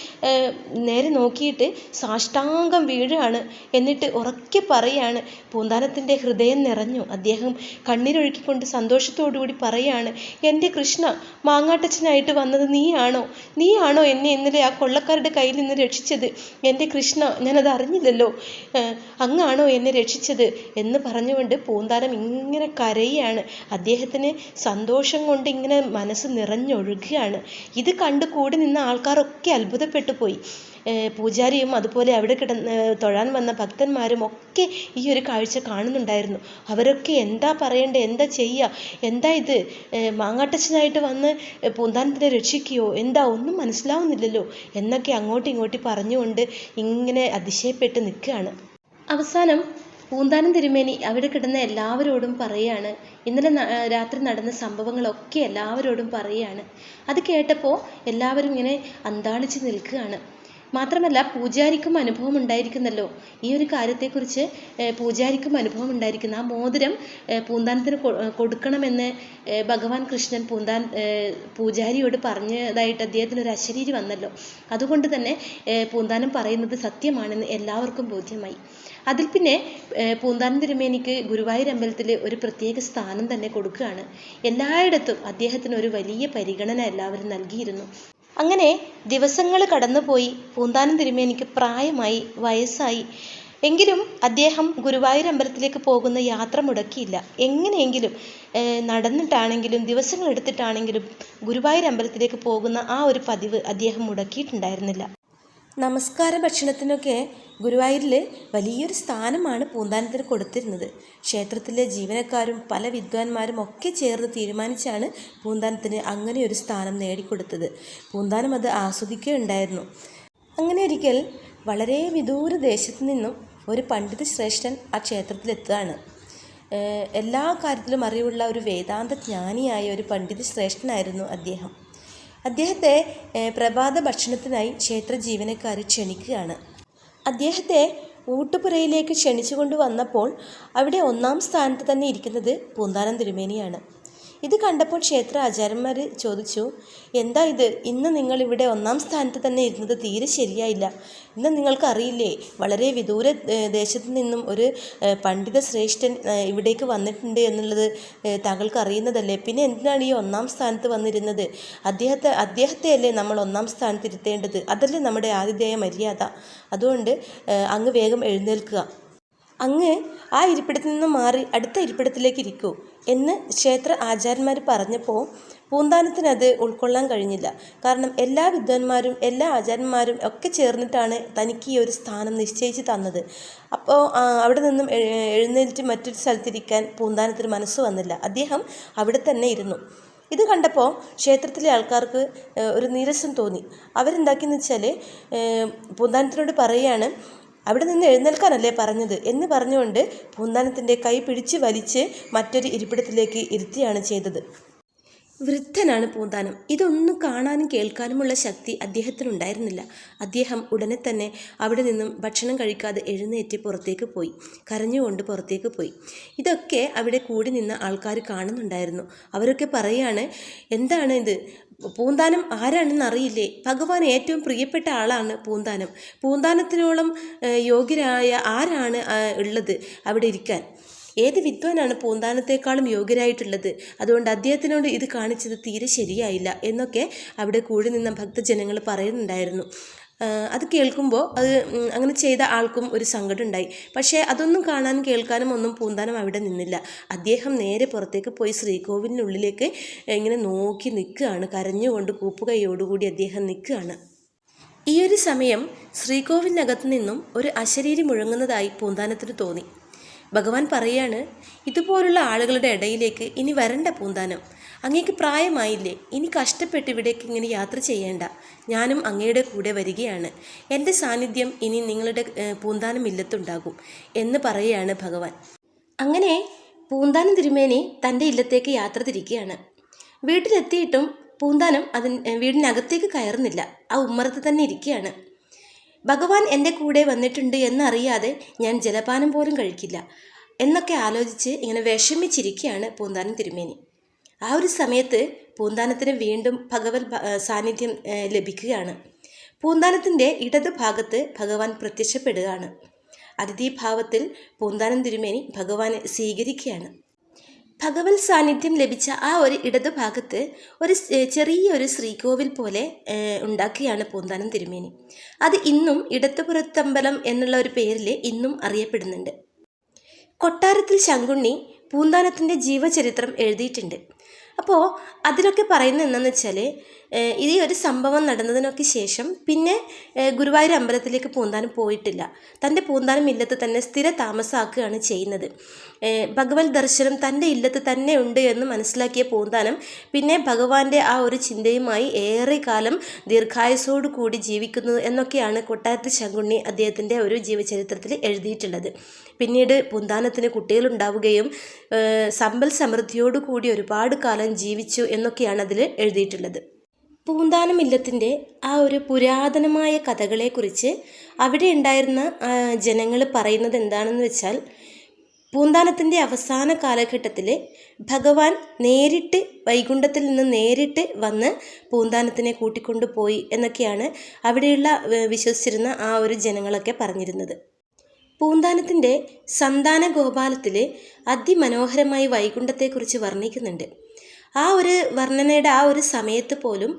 നേരെ നോക്കിയിട്ട് സാഷ്ടാംഗം വീഴുകയാണ്. എന്നിട്ട് ഉറക്കെ പറയുകയാണ്. പൂന്താനത്തിൻ്റെ ഹൃദയം നിറഞ്ഞു. അദ്ദേഹം കണ്ണീരൊഴുക്കിക്കൊണ്ട് സന്തോഷത്തോടുകൂടി പറയുകയാണ്, എൻ്റെ കൃഷ്ണ, മാങ്ങാട്ടച്ചനായിട്ട് വന്നത് നീയാണോ എന്നെ ഇന്നലെ ആ കൊള്ളക്കാരുടെ കയ്യിൽ നിന്ന് രക്ഷിച്ചത്? എൻ്റെ കൃഷ്ണ, ഞാനത് അറിഞ്ഞില്ലല്ലോ, അങ്ങാണോ എന്നെ രക്ഷിച്ചത് എന്ന് പറഞ്ഞുകൊണ്ട് പൂന്താനം ഇങ്ങനെ കരയുകയാണ്. അദ്ദേഹത്തിന് സന്തോഷം കൊണ്ട് ഇങ്ങനെ മനസ്സ് നിറഞ്ഞൊഴുകുകയാണ്. ഇത് കണ്ട് കൂടി നിന്ന ആൾക്കാരൊക്കെ അത്ഭുതപ്പെട്ടു പോയി. പൂജാരിയും അതുപോലെ അവിടെ തൊഴാൻ വന്ന ഭക്തന്മാരും ഒക്കെ ഈ ഒരു കാഴ്ച കാണുന്നുണ്ടായിരുന്നു. അവരൊക്കെ എന്താ പറയണ്ടേ, എന്താ ചെയ്യുക, എന്താ ഇത്, മാങ്ങാട്ടച്ചനായിട്ട് വന്ന് പൂന്താനത്തിനെ രക്ഷിക്കുകയോ, എന്താ ഒന്നും മനസ്സിലാവുന്നില്ലല്ലോ എന്നൊക്കെ അങ്ങോട്ടും ഇങ്ങോട്ടും പറഞ്ഞുകൊണ്ട് ഇങ്ങനെ അതിശയപ്പെട്ട് നിൽക്കുകയാണ്. അവസാനം പൂന്താനം തിരുമേനി അവിടെ കിടന്ന എല്ലാവരോടും പറയാണ്, ഇന്നലെ രാത്രി നടന്ന സംഭവങ്ങളൊക്കെ എല്ലാവരോടും പറയാണ്. അത് കേട്ടപ്പോൾ എല്ലാവരും ഇങ്ങനെ അന്താളിച്ച് നിൽക്കുകയാണ്. മാത്രമല്ല പൂജാരിക്കും അനുഭവം ഉണ്ടായിരിക്കുന്നല്ലോ, ഈ ഒരു കാര്യത്തെക്കുറിച്ച് പൂജാരിക്കും അനുഭവം ഉണ്ടായിരിക്കുന്നു. ആ മോതിരം പൂന്താനത്തിന് കൊടുക്കണമെന്ന് ഭഗവാൻ കൃഷ്ണൻ പൂജാരിയോട് പറഞ്ഞതായിട്ട് അദ്ദേഹത്തിന് ഒരു അശരീരി വന്നല്ലോ. അതുകൊണ്ട് തന്നെ പൂന്താനം പറയുന്നത് സത്യമാണെന്ന് എല്ലാവർക്കും ബോധ്യമായി. അതിൽ പിന്നെ പൂന്താനം തിരുമേനിക്ക് ഗുരുവായൂർ അമ്പലത്തിൽ ഒരു പ്രത്യേക സ്ഥാനം തന്നെ കൊടുക്കുകയാണ്. എല്ലായിടത്തും അദ്ദേഹത്തിന് ഒരു വലിയ പരിഗണന എല്ലാവരും നൽകിയിരുന്നു. അങ്ങനെ ദിവസങ്ങൾ കടന്നുപോയി. പൂന്താനം തിരുമേനിക്ക് പ്രായമായി, വയസ്സായി. എങ്കിലും അദ്ദേഹം ഗുരുവായൂർ അമ്പലത്തിലേക്ക് പോകുന്ന യാത്ര മുടക്കിയില്ല. എങ്ങനെയെങ്കിലും നടന്നിട്ടാണെങ്കിലും ദിവസങ്ങൾ എടുത്തിട്ടാണെങ്കിലും ഗുരുവായൂർ അമ്പലത്തിലേക്ക് പോകുന്ന ആ ഒരു പതിവ് അദ്ദേഹം മുടക്കിയിട്ടുണ്ടായിരുന്നില്ല. നമസ്കാര ഭക്ഷണത്തിനൊക്കെ ഗുരുവായൂരിൽ വലിയൊരു സ്ഥാനമാണ് പൂന്താനത്തിന് കൊടുത്തിരുന്നത്. ക്ഷേത്രത്തിലെ ജീവനക്കാരും പല വിദ്വാൻമാരും ഒക്കെ ചേർന്ന് തീരുമാനിച്ചാണ് പൂന്താനത്തിന് അങ്ങനെ ഒരു സ്ഥാനം നേടിക്കൊടുത്തത്. പൂന്താനം അത് ആസ്വദിക്കുകയുണ്ടായിരുന്നു. അങ്ങനെ ഒരിക്കൽ വളരെ വിദൂര ദേശത്തു നിന്നും ഒരു പണ്ഡിത ശ്രേഷ്ഠൻ ആ ക്ഷേത്രത്തിലെത്തുകയാണ്. എല്ലാ കാര്യത്തിലും അറിവുള്ള ഒരു വേദാന്ത ജ്ഞാനിയായ ഒരു പണ്ഡിത ശ്രേഷ്ഠനായിരുന്നു അദ്ദേഹം. അദ്ദേഹത്തെ പ്രഭാത ഭക്ഷണത്തിനായി ക്ഷേത്ര ജീവനക്കാർ ക്ഷണിക്കുകയാണ്. അദ്ദേഹത്തെ ഊട്ടുപുരയിലേക്ക് ക്ഷണിച്ചുകൊണ്ട് വന്നപ്പോൾ അവിടെ ഒന്നാം സ്ഥാനത്ത് തന്നെ ഇരിക്കുന്നത് പൂന്താനം തിരുമേനിയാണ്. ഇത് കണ്ടപ്പോൾ ക്ഷേത്ര ആചാര്യന്മാർ ചോദിച്ചു, എന്താ ഇത്, ഇന്ന് നിങ്ങളിവിടെ ഒന്നാം സ്ഥാനത്ത് തന്നെ ഇരുന്നത് തീരെ ശരിയായില്ല. ഇന്ന് നിങ്ങൾക്കറിയില്ലേ, വളരെ വിദൂര ദേശത്തു നിന്നും ഒരു പണ്ഡിത ശ്രേഷ്ഠൻ ഇവിടേക്ക് വന്നിട്ടുണ്ട് എന്നുള്ളത് താങ്കൾക്ക് അറിയുന്നതല്ലേ. പിന്നെ എന്തിനാണ് ഈ ഒന്നാം സ്ഥാനത്ത് വന്നിരുന്നത്? അദ്ദേഹത്തെ അല്ലേ നമ്മൾ ഒന്നാം സ്ഥാനത്ത് ഇരുത്തേണ്ടത്. അതല്ലേ നമ്മുടെ ആതിഥേയ മര്യാദ. അതുകൊണ്ട് അങ്ങ് വേഗം എഴുന്നേൽക്കുക. അങ്ങ് ആ ഇരിപ്പിടത്തിൽ നിന്ന് മാറി അടുത്ത ഇരിപ്പിടത്തിലേക്ക് ഇരിക്കൂ എന്ന് ക്ഷേത്ര ആചാര്യന്മാർ പറഞ്ഞപ്പോൾ പൂന്താനത്തിനത് ഉൾക്കൊള്ളാൻ കഴിഞ്ഞില്ല. കാരണം എല്ലാ വിദ്വാൻമാരും എല്ലാ ആചാര്യന്മാരും ഒക്കെ ചേർന്നിട്ടാണ് തനിക്ക് ഈ ഒരു സ്ഥാനം നിശ്ചയിച്ച് തന്നത്. അപ്പോൾ അവിടെ നിന്നും എഴുന്നേറ്റ് മറ്റൊരു സ്ഥലത്തിരിക്കാൻ പൂന്താനത്തിന് മനസ്സ് വന്നില്ല. അദ്ദേഹം അവിടെ തന്നെ ഇരുന്നു. ഇത് കണ്ടപ്പോൾ ക്ഷേത്രത്തിലെ ആൾക്കാർക്ക് ഒരു നീരസം തോന്നി. അവരെന്താക്കിയെന്ന് വെച്ചാൽ പൂന്താനത്തിനോട് പറയുകയാണ്, അവിടെ നിന്ന് എഴുന്നേൽക്കാനല്ലേ പറഞ്ഞത് എന്ന് പറഞ്ഞുകൊണ്ട് പൂന്താനത്തിൻ്റെ കൈ പിടിച്ച് വലിച്ച് മറ്റൊരു ഇരിപ്പിടത്തിലേക്ക് ഇരുത്തിയാണ് ചെയ്തത്. വൃദ്ധനാണ് പൂന്താനം. ഇതൊന്നും കാണാനും കേൾക്കാനുമുള്ള ശക്തി അദ്ദേഹത്തിനുണ്ടായിരുന്നില്ല. അദ്ദേഹം ഉടനെ തന്നെ അവിടെ നിന്നും ഭക്ഷണം കഴിക്കാതെ എഴുന്നേറ്റ് പുറത്തേക്ക് പോയി, കരഞ്ഞുകൊണ്ട് പുറത്തേക്ക് പോയി. ഇതൊക്കെ അവിടെ കൂടി നിന്ന ആൾക്കാർ കാണുന്നുണ്ടായിരുന്നു. അവരൊക്കെ പറയാണ്, എന്താണ് ഇത്, പൂന്താനം ആരാണെന്ന് അറിയില്ലേ? ഭഗവാൻ ഏറ്റവും പ്രിയപ്പെട്ട ആളാണ് പൂന്താനം. പൂന്താനത്തിനോളം യോഗ്യരായ ആരാണ് ഉള്ളത് അവിടെ ഇരിക്കാൻ? ഏത് വിദ്വാനാണ് പൂന്താനത്തെക്കാളും യോഗ്യരായിട്ടുള്ളത്? അതുകൊണ്ട് അദ്ദേഹത്തിനോട് ഇത് കാണിച്ചത് തീരെ ശരിയായില്ല എന്നൊക്കെ അവിടെ കൂടി നിന്ന ഭക്തജനങ്ങൾ പറയുന്നുണ്ടായിരുന്നു. അത് കേൾക്കുമ്പോൾ അങ്ങനെ ചെയ്ത ആൾക്കും ഒരു സങ്കടം ഉണ്ടായി. പക്ഷേ അതൊന്നും കാണാനും കേൾക്കാനും ഒന്നും പൂന്താനം അവിടെ നിന്നില്ല. അദ്ദേഹം നേരെ പുറത്തേക്ക് പോയി ശ്രീകോവിലിനുള്ളിലേക്ക് ഇങ്ങനെ നോക്കി നിൽക്കുകയാണ്. കരഞ്ഞുകൊണ്ട് കൂപ്പുകൈയോടുകൂടി അദ്ദേഹം നിൽക്കുകയാണ്. ഈ ഒരു സമയം ശ്രീകോവിലിനകത്തു നിന്നും ഒരു അശരീരി മുഴങ്ങുന്നതായി പൂന്താനത്തിന് തോന്നി. ഭഗവാൻ പറയാണ്, ഇതുപോലുള്ള ആളുകളുടെ ഇടയിലേക്ക് ഇനി വരണ്ട പൂന്താനം. അങ്ങേക്ക് പ്രായമായില്ലേ, ഇനി കഷ്ടപ്പെട്ട് ഇവിടേക്ക് ഇങ്ങനെ യാത്ര ചെയ്യേണ്ട. ഞാനും അങ്ങയുടെ കൂടെ വരികയാണ്. എൻ്റെ സാന്നിധ്യം ഇനി നിങ്ങളുടെ പൂന്താനം ഇല്ലത്തുണ്ടാകും എന്ന് പറയുകയാണ് ഭഗവാൻ. അങ്ങനെ പൂന്താനം തിരുമേനി തൻ്റെ ഇല്ലത്തേക്ക് യാത്ര തിരിക്കുകയാണ്. വീട്ടിലെത്തിയിട്ടും പൂന്താനം വീടിനകത്തേക്ക് കയറുന്നില്ല. ആ ഉമ്മറത്ത് തന്നെ ഇരിക്കുകയാണ്. ഭഗവാൻ എൻ്റെ കൂടെ വന്നിട്ടുണ്ട് എന്നറിയാതെ ഞാൻ ജലപാനം പോലും കഴിക്കില്ല എന്നൊക്കെ ആലോചിച്ച് ഇങ്ങനെ വിഷമിച്ചിരിക്കുകയാണ് പൂന്താനം തിരുമേനി. ആ ഒരു സമയത്ത് പൂന്താനത്തിന് വീണ്ടും ഭഗവത് സാന്നിധ്യം ലഭിക്കുകയാണ്. പൂന്താനത്തിൻ്റെ ഇടത് ഭാഗത്ത് ഭഗവാൻ പ്രത്യക്ഷപ്പെടുകയാണ്. അതിഥിഭാവത്തിൽ പൂന്താനം തിരുമേനി ഭഗവാനെ സ്വീകരിക്കുകയാണ്. ഭഗവത് സാന്നിധ്യം ലഭിച്ച ആ ഒരു ഇടതുഭാഗത്ത് ഒരു ചെറിയൊരു ശ്രീകോവിൽ പോലെ ഉണ്ടാക്കിയാണ് പൂന്താനം തിരുമേനി. അത് ഇന്നും ഇടത്തുപുരത്തമ്പലം എന്നുള്ള ഒരു പേരിൽ ഇന്നും അറിയപ്പെടുന്നുണ്ട്. കൊട്ടാരത്തിൽ ശങ്കുണ്ണി പൂന്താനത്തിൻ്റെ ജീവചരിത്രം എഴുതിയിട്ടുണ്ട്. അപ്പോൾ അതിലൊക്കെ പറയുന്നത് എന്താണെന്ന് വെച്ചാൽ ഈ ഒരു സംഭവം നടന്നതിനൊക്കെ ശേഷം പിന്നെ ഗുരുവായൂർ അമ്പലത്തിലേക്ക് പൂന്താനം പോയിട്ടില്ല. തൻ്റെ പൂന്താനം ഇല്ലത്ത് തന്നെ സ്ഥിര താമസമാക്കുകയാണ് ചെയ്യുന്നത്. ഭഗവത് ദർശനം തൻ്റെ ഇല്ലത്ത് തന്നെ ഉണ്ട് എന്ന് മനസ്സിലാക്കിയ പൂന്താനം പിന്നെ ഭഗവാന്റെ ആ ഒരു ചിന്തയുമായി ഏറെ കാലം ദീർഘായുസ്സോടു കൂടി ജീവിക്കുന്നു എന്നൊക്കെയാണ് കൊട്ടാരത്ത് ശങ്കുണ്ണി അദ്ദേഹത്തിൻ്റെ ഒരു ജീവചരിത്രത്തിൽ എഴുതിയിട്ടുള്ളത്. പിന്നീട് പൂന്താനത്തിന് കുട്ടികളുണ്ടാവുകയും സമ്പൽ സമൃദ്ധിയോടുകൂടി ഒരുപാട് കാലം ജീവിച്ചു എന്നൊക്കെയാണ് അതിൽ എഴുതിയിട്ടുള്ളത്. പൂന്താനം ഇല്ലത്തിൻ്റെ ആ ഒരു പുരാതനമായ കഥകളെക്കുറിച്ച് അവിടെ ഉണ്ടായിരുന്ന ജനങ്ങൾ പറയുന്നത് എന്താണെന്ന് വെച്ചാൽ, പൂന്താനത്തിൻ്റെ അവസാന കാലഘട്ടത്തിൽ ഭഗവാൻ നേരിട്ട് വൈകുണ്ഠത്തിൽ നിന്ന് നേരിട്ട് വന്ന് പൂന്താനത്തിനെ കൂട്ടിക്കൊണ്ടു പോയി എന്നൊക്കെയാണ് അവിടെയുള്ള വിശ്വസിച്ചിരുന്ന ആ ഒരു ജനങ്ങളൊക്കെ പറഞ്ഞിരുന്നത്. പൂന്താനത്തിൻ്റെ സന്താന ഗോപാലത്തിൽ അതിമനോഹരമായി വൈകുണ്ഠത്തെക്കുറിച്ച് വർണ്ണിക്കുന്നുണ്ട്. ആ ഒരു വർണ്ണനയുടെ ആ ഒരു സമയത്ത് പോലും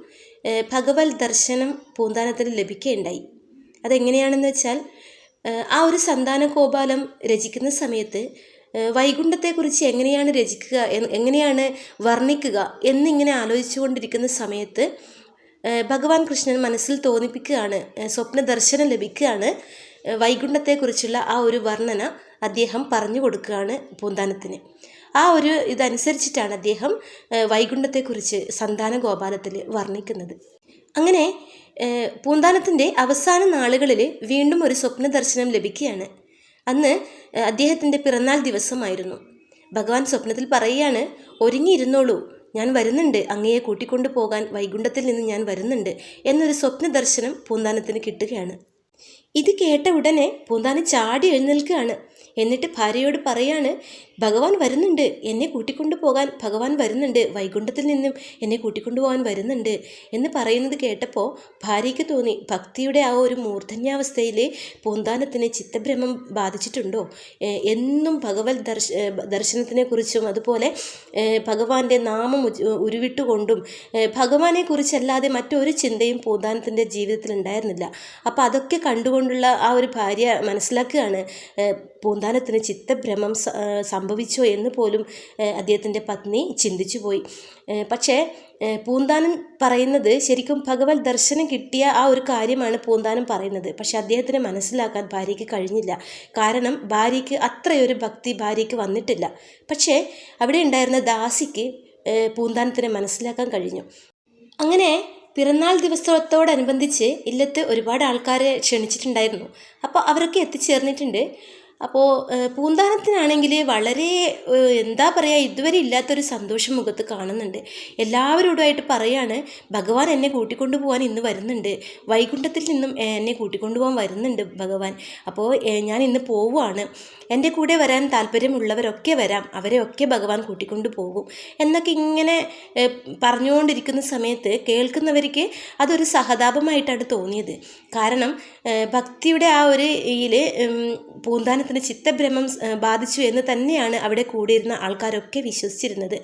ഭഗവത് ദർശനം പൂന്താനത്തിന് ലഭിക്കുകയുണ്ടായി. അതെങ്ങനെയാണെന്ന് വെച്ചാൽ, ആ ഒരു സന്താന ഗോപാലം രചിക്കുന്ന സമയത്ത് വൈകുണ്ഠത്തെക്കുറിച്ച് എങ്ങനെയാണ് രചിക്കുക, എങ്ങനെയാണ് വർണ്ണിക്കുക എന്നിങ്ങനെ ആലോചിച്ചുകൊണ്ടിരിക്കുന്ന സമയത്ത് ഭഗവാൻ കൃഷ്ണൻ മനസ്സിൽ തോന്നിപ്പിക്കുകയാണ്, സ്വപ്ന ദർശനം ലഭിക്കുകയാണ്. വൈകുണ്ഠത്തെക്കുറിച്ചുള്ള ആ ഒരു വർണ്ണന അദ്ദേഹം പറഞ്ഞു കൊടുക്കുകയാണ് പൂന്താനത്തിന്. ആ ഒരു ഇതനുസരിച്ചിട്ടാണ് അദ്ദേഹം വൈകുണ്ഠത്തെക്കുറിച്ച് സന്താന ഗോപാലത്തിൽ വർണ്ണിക്കുന്നത്. അങ്ങനെ പൂന്താനത്തിൻ്റെ അവസാന നാളുകളിൽ വീണ്ടും ഒരു സ്വപ്ന ദർശനം ലഭിക്കുകയാണ്. അന്ന് അദ്ദേഹത്തിൻ്റെ പിറന്നാൾ ദിവസമായിരുന്നു. ഭഗവാൻ സ്വപ്നത്തിൽ പറയുകയാണ്, ഒരുങ്ങിയിരുന്നോളൂ, ഞാൻ വരുന്നുണ്ട്, അങ്ങയെ കൂട്ടിക്കൊണ്ടു പോകാൻ വൈകുണ്ഠത്തിൽ നിന്ന് ഞാൻ വരുന്നുണ്ട് എന്നൊരു സ്വപ്ന ദർശനം പൂന്താനത്തിന് കിട്ടുകയാണ്. ഇത് കേട്ട ഉടനെ പൂന്താനം ചാടി എഴുന്നേൽക്കുകയാണ്. എന്നിട്ട് ഭാര്യയോട് പറയാണ്, ഭഗവാൻ വരുന്നുണ്ട്, എന്നെ കൂട്ടിക്കൊണ്ടു പോകാൻ ഭഗവാൻ വരുന്നുണ്ട്, വൈകുണ്ഠത്തിൽ നിന്നും എന്നെ കൂട്ടിക്കൊണ്ടു പോകാൻ വരുന്നുണ്ട് എന്ന് പറയുന്നത് കേട്ടപ്പോൾ ഭാര്യയ്ക്ക് തോന്നി, ഭക്തിയുടെ ആ ഒരു മൂർധന്യാവസ്ഥയിൽ പൂന്താനത്തിന് ചിത്തഭ്രമം ബാധിച്ചിട്ടുണ്ടോ, എന്നും ഭഗവത് ദർശനത്തിനെക്കുറിച്ചും അതുപോലെ ഭഗവാന്റെ നാമം ഉരുവിട്ടുകൊണ്ടും ഭഗവാനെക്കുറിച്ചല്ലാതെ മറ്റൊരു ചിന്തയും പൂന്താനത്തിൻ്റെ ജീവിതത്തിൽ ഉണ്ടായിരുന്നില്ല. അപ്പോൾ അതൊക്കെ കണ്ടുകൊണ്ടുള്ള ആ ഒരു ഭാര്യ മനസ്സിലാക്കുകയാണ്, പൂന്താനത്തിന് ചിത്തഭ്രമം സംഭവിച്ചോ എന്ന് പോലും അദ്ദേഹത്തിൻ്റെ പത്നി ചിന്തിച്ചു പോയി. പക്ഷേ പൂന്താനം പറയുന്നത് ശരിക്കും ഭഗവത് ദർശനം കിട്ടിയ ആ ഒരു കാര്യമാണ് പൂന്താനം പറയുന്നത്. പക്ഷെ അദ്ദേഹത്തിന് മനസ്സിലാക്കാൻ ഭാര്യയ്ക്ക് കഴിഞ്ഞില്ല. കാരണം ഭാര്യയ്ക്ക് അത്രയൊരു ഭക്തി ഭാര്യയ്ക്ക് വന്നിട്ടില്ല. പക്ഷേ അവിടെ ഉണ്ടായിരുന്ന ദാസിക്ക് പൂന്താനത്തിനെ മനസ്സിലാക്കാൻ കഴിഞ്ഞു. അങ്ങനെ പിറന്നാൾ ദിവസത്തോടനുബന്ധിച്ച് ഇല്ലത്ത് ഒരുപാട് ആൾക്കാരെ ക്ഷണിച്ചിട്ടുണ്ടായിരുന്നു. അപ്പോൾ അവരൊക്കെ എത്തിച്ചേർന്നിട്ടുണ്ട്. അപ്പോൾ പൂന്താനത്തിനാണെങ്കിൽ വളരെ എന്താ പറയുക, ഇതുവരെ ഇല്ലാത്തൊരു സന്തോഷം മുഖത്ത് കാണുന്നുണ്ട്. എല്ലാവരോടുമായിട്ട് പറയാണ്, ഭഗവാൻ എന്നെ കൂട്ടിക്കൊണ്ടു പോകാൻ ഇന്ന് വരുന്നുണ്ട്, വൈകുണ്ഠത്തിൽ നിന്നും എന്നെ കൂട്ടിക്കൊണ്ടു പോകാൻ വരുന്നുണ്ട് ഭഗവാൻ. അപ്പോൾ ഞാൻ ഇന്ന് പോവുകയാണ്, എൻ്റെ കൂടെ വരാൻ താല്പര്യമുള്ളവരൊക്കെ വരാം, അവരെയൊക്കെ ഭഗവാൻ കൂട്ടിക്കൊണ്ടു പോകും എന്നൊക്കെ ഇങ്ങനെ പറഞ്ഞുകൊണ്ടിരിക്കുന്ന സമയത്ത് കേൾക്കുന്നവർക്ക് അതൊരു സഹതാപമായിട്ടാണ് തോന്നിയത്. കാരണം ഭക്തിയുടെ ആ ഒരു ഇതിൽ പൂന്താനത്തിന് ചിത്തഭ്രമം ബാധിച്ചു എന്ന് തന്നെയാണ് അവിടെ കൂടിയിരുന്ന ആൾക്കാരൊക്കെ വിശ്വസിച്ചിരുന്നത്.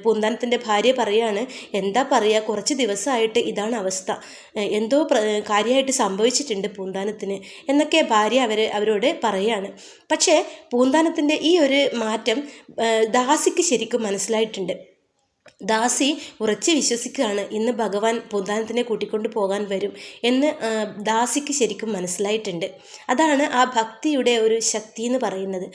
പൂന്താനത്തിൻ്റെ ഭാര്യ പറയാണ്, എന്താ പറയുക, കുറച്ച് ദിവസമായിട്ട് ഇതാണ് അവസ്ഥ, എന്തോ കാര്യമായിട്ട് സംഭവിച്ചിട്ടുണ്ട് പൂന്താനത്തിന് എന്നൊക്കെ ഭാര്യ അവരോട് പറയാണ്. പക്ഷേ പൂന്താനത്തിൻ്റെ ഈ ഒരു മാറ്റം ദാസിക്ക് ശരിക്കും മനസ്സിലായിട്ടുണ്ട്. ദാസി ഉറച്ച് വിശ്വസിക്കുകയാണ്, ഇന്ന് ഭഗവാൻ പൂന്താനത്തിനെ കൂട്ടിക്കൊണ്ടു പോകാൻ വരും എന്ന് ദാസിക്ക് ശരിക്കും മനസ്സിലായിട്ടുണ്ട്. അതാണ് ആ ഭക്തിയുടെ ഒരു ശക്തി എന്ന് പറയുന്നത്.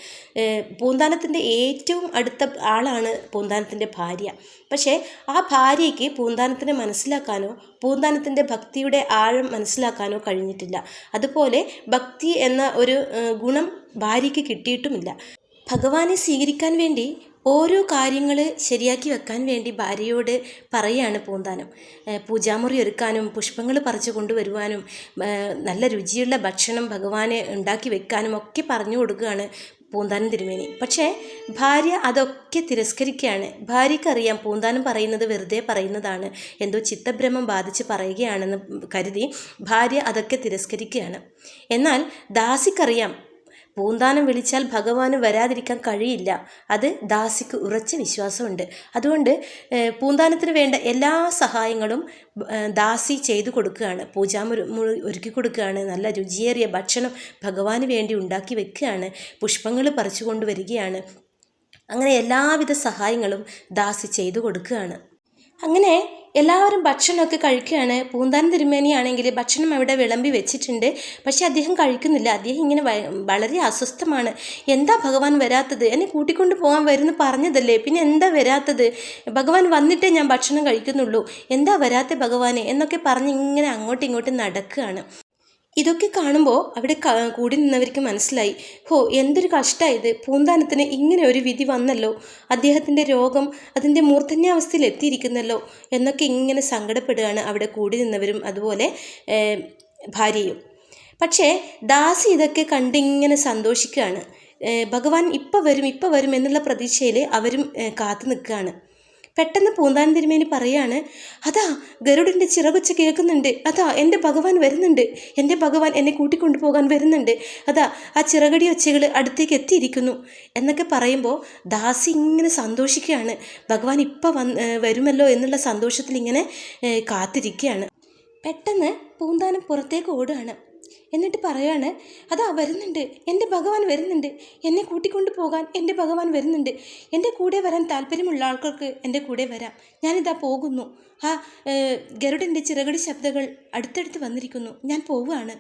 പൂന്താനത്തിൻ്റെ ഏറ്റവും അടുത്ത ആളാണ് പൂന്താനത്തിൻ്റെ ഭാര്യ. പക്ഷേ ആ ഭാര്യയ്ക്ക് പൂന്താനത്തിനെ മനസ്സിലാക്കാനോ പൂന്താനത്തിൻ്റെ ഭക്തിയുടെ ആഴം മനസ്സിലാക്കാനോ കഴിഞ്ഞിട്ടില്ല. അതുപോലെ ഭക്തി എന്ന ഒരു ഗുണം ഭാര്യയ്ക്ക് കിട്ടിയിട്ടുമില്ല. ഭഗവാനെ സ്വീകരിക്കാൻ വേണ്ടി ഓരോ കാര്യങ്ങൾ ശരിയാക്കി വെക്കാൻ വേണ്ടി ഭാര്യയോട് പറയുകയാണ് പൂന്താനം. പൂജാമുറി ഒരുക്കാനും പുഷ്പങ്ങൾ പറിച്ചു കൊണ്ടുവരുവാനും നല്ല രുചിയുള്ള ഭക്ഷണം ഭഗവാനെ ഉണ്ടാക്കി വെക്കാനും ഒക്കെ പറഞ്ഞു കൊടുക്കുകയാണ് പൂന്താനം തിരുമേനി. പക്ഷേ ഭാര്യ അതൊക്കെ തിരസ്കരിക്കുകയാണ്. ഭാര്യയ്ക്കറിയാം പൂന്താനം പറയുന്നത് വെറുതെ പറയുന്നതാണ്, എന്തോ ചിത്തഭ്രമം ബാധിച്ച് പറയുകയാണെന്ന് കരുതി ഭാര്യ അതൊക്കെ തിരസ്കരിക്കുകയാണ്. എന്നാൽ ദാസിക്കറിയാം പൂന്താനം വിളിച്ചാൽ ഭഗവാന് വരാതിരിക്കാൻ കഴിയില്ല. അത് ദാസിക്ക് ഉറച്ച വിശ്വാസമുണ്ട്. അതുകൊണ്ട് പൂന്താനത്തിന് വേണ്ട എല്ലാ സഹായങ്ങളും ദാസി ചെയ്തു കൊടുക്കുകയാണ്. പൂജാമുറി ഒരുക്കി കൊടുക്കുകയാണ്, നല്ല രുചിയേറിയ ഭക്ഷണം ഭഗവാന് വേണ്ടി ഉണ്ടാക്കി വെക്കുകയാണ്, പുഷ്പങ്ങൾ പറിച്ചു കൊണ്ടുവരികയാണ്. അങ്ങനെ എല്ലാവിധ സഹായങ്ങളും ദാസി ചെയ്തു കൊടുക്കുകയാണ്. അങ്ങനെ എല്ലാവരും ഭക്ഷണമൊക്കെ കഴിക്കുകയാണ്. പൂന്താനം തിരുമേനിയാണെങ്കിൽ ഭക്ഷണം അവിടെ വിളമ്പി വെച്ചിട്ടുണ്ട്. പക്ഷെ അദ്ദേഹം കഴിക്കുന്നില്ല. അദ്ദേഹം ഇങ്ങനെ വളരെ അസ്വസ്ഥമാണ്. എന്താ ഭഗവാൻ വരാത്തത്? എന്നെ കൂട്ടിക്കൊണ്ട് പോകാൻ വരുന്നു പറഞ്ഞതല്ലേ, പിന്നെ എന്താ വരാത്തത്? ഭഗവാൻ വന്നിട്ടേ ഞാൻ ഭക്ഷണം കഴിക്കുന്നുള്ളൂ, എന്താ വരാത്ത ഭഗവാനെ എന്നൊക്കെ പറഞ്ഞ് ഇങ്ങനെ അങ്ങോട്ടും ഇങ്ങോട്ടും നടക്കുകയാണ്. ഇതൊക്കെ കാണുമ്പോൾ അവിടെ കൂടി നിന്നവർക്ക് മനസ്സിലായി, എന്തൊരു കഷ്ടമായത്, പൂന്താനത്തിന് ഇങ്ങനെ ഒരു വിധി വന്നല്ലോ, അദ്ദേഹത്തിൻ്റെ രോഗം അതിൻ്റെ മൂർധന്യാവസ്ഥയിൽ എത്തിയിരിക്കുന്നല്ലോ എന്നൊക്കെ ഇങ്ങനെ സങ്കടപ്പെടുകയാണ് അവിടെ കൂടി നിന്നവരും അതുപോലെ ഭാര്യയും. പക്ഷേ ദാസി ഇതൊക്കെ കണ്ടിങ്ങനെ സന്തോഷിക്കുകയാണ്. ഭഗവാൻ ഇപ്പം വരും എന്നുള്ള പ്രതീക്ഷയിൽ അവരും കാത്തു നിൽക്കുകയാണ്. പെട്ടെന്ന് പൂന്താനം തിരുമേനി പറയാണ്, അതാ ഗരുഡൻ്റെ ചിറകൊച്ച കേൾക്കുന്നുണ്ട്, അതാ എൻ്റെ ഭഗവാൻ വരുന്നുണ്ട്, എൻ്റെ ഭഗവാൻ എന്നെ കൂട്ടിക്കൊണ്ടു പോകാൻ വരുന്നുണ്ട്, അതാ ആ ചിറകടി ഒച്ചകൾ അടുത്തേക്ക് എത്തിയിരിക്കുന്നു എന്നൊക്കെ പറയുമ്പോൾ ദാസി ഇങ്ങനെ സന്തോഷിക്കുകയാണ്. ഭഗവാൻ ഇപ്പം വരുമല്ലോ എന്നുള്ള സന്തോഷത്തിൽ ഇങ്ങനെ കാത്തിരിക്കുകയാണ്. പെട്ടെന്ന് പൂന്താനം പുറത്തേക്ക് ഓടുകയാണ്. എന്നിട്ട് പറയാണ്, അതാ വരുന്നുണ്ട്, എൻ്റെ ഭഗവാൻ വരുന്നുണ്ട്, എന്നെ കൂട്ടിക്കൊണ്ടു പോകാൻ എൻ്റെ ഭഗവാൻ വരുന്നുണ്ട്, എൻ്റെ കൂടെ വരാൻ താല്പര്യമുള്ള ആൾക്കാർക്ക് എൻ്റെ കൂടെ വരാം, ഞാനിതാ പോകുന്നു, ആ ഗരുഡൻ്റെ ചിറകടി ശബ്ദങ്ങൾ അടുത്തടുത്ത് വന്നിരിക്കുന്നു, ഞാൻ പോവുകയാണ്.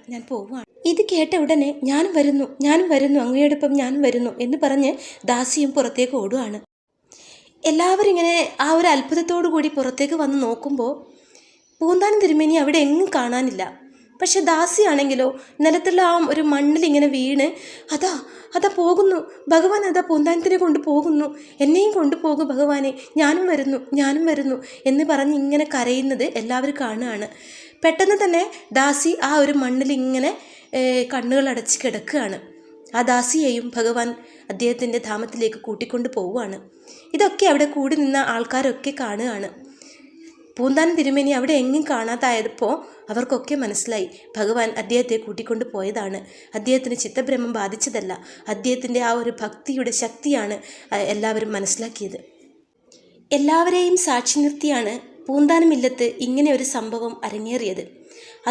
ഇത് കേട്ട ഉടനെ ഞാനും വരുന്നു അങ്ങയോടൊപ്പം ഞാനും വരുന്നു എന്ന് പറഞ്ഞ് ദാസിയും പുറത്തേക്ക് ഓടുകയാണ്. എല്ലാവരും ഇങ്ങനെ ആ ഒരു അത്ഭുതത്തോടു കൂടി പുറത്തേക്ക് വന്ന് നോക്കുമ്പോൾ പൂന്താനം തിരുമേനി അവിടെ എങ്ങും കാണാനില്ല. പക്ഷെ ദാസിയാണെങ്കിലോ നിലത്തുള്ള ആ ഒരു മണ്ണിൽ ഇങ്ങനെ വീണ് അതാ പോകുന്നു ഭഗവാൻ, അതാ പൂന്താനത്തിനെ കൊണ്ടുപോകുന്നു, എന്നെയും കൊണ്ടുപോകും ഭഗവാനെ, ഞാനും വരുന്നു എന്ന് പറഞ്ഞ് ഇങ്ങനെ കരയുന്നത് എല്ലാവരും കാണുകയാണ്. പെട്ടെന്ന് തന്നെ ദാസി ആ ഒരു മണ്ണിൽ ഇങ്ങനെ കണ്ണുകൾ അടച്ച് കിടക്കുകയാണ്. ആ ദാസിയെയും ഭഗവാൻ അദ്ദേഹത്തിൻ്റെ ധാമത്തിലേക്ക് കൂട്ടിക്കൊണ്ട് പോവുകയാണ്. ഇതൊക്കെ അവിടെ കൂടി നിന്ന ആൾക്കാരൊക്കെ കാണുകയാണ്. പൂന്താനം തിരുമേനി അവിടെ എങ്ങും കാണാതായപ്പോൾ അവർക്കൊക്കെ മനസ്സിലായി, ഭഗവാൻ അദ്ദേഹത്തെ കൂട്ടിക്കൊണ്ട് പോയതാണ്, അദ്ദേഹത്തിന് ചിത്തഭ്രമം ബാധിച്ചതല്ല, അദ്ദേഹത്തിൻ്റെ ആ ഒരു ഭക്തിയുടെ ശക്തിയാണ് എല്ലാവരും മനസ്സിലാക്കിയത്. എല്ലാവരെയും സാക്ഷി നിർത്തിയാണ് പൂന്താനമില്ലത്ത് ഇങ്ങനെ ഒരു സംഭവം അരങ്ങേറിയത്.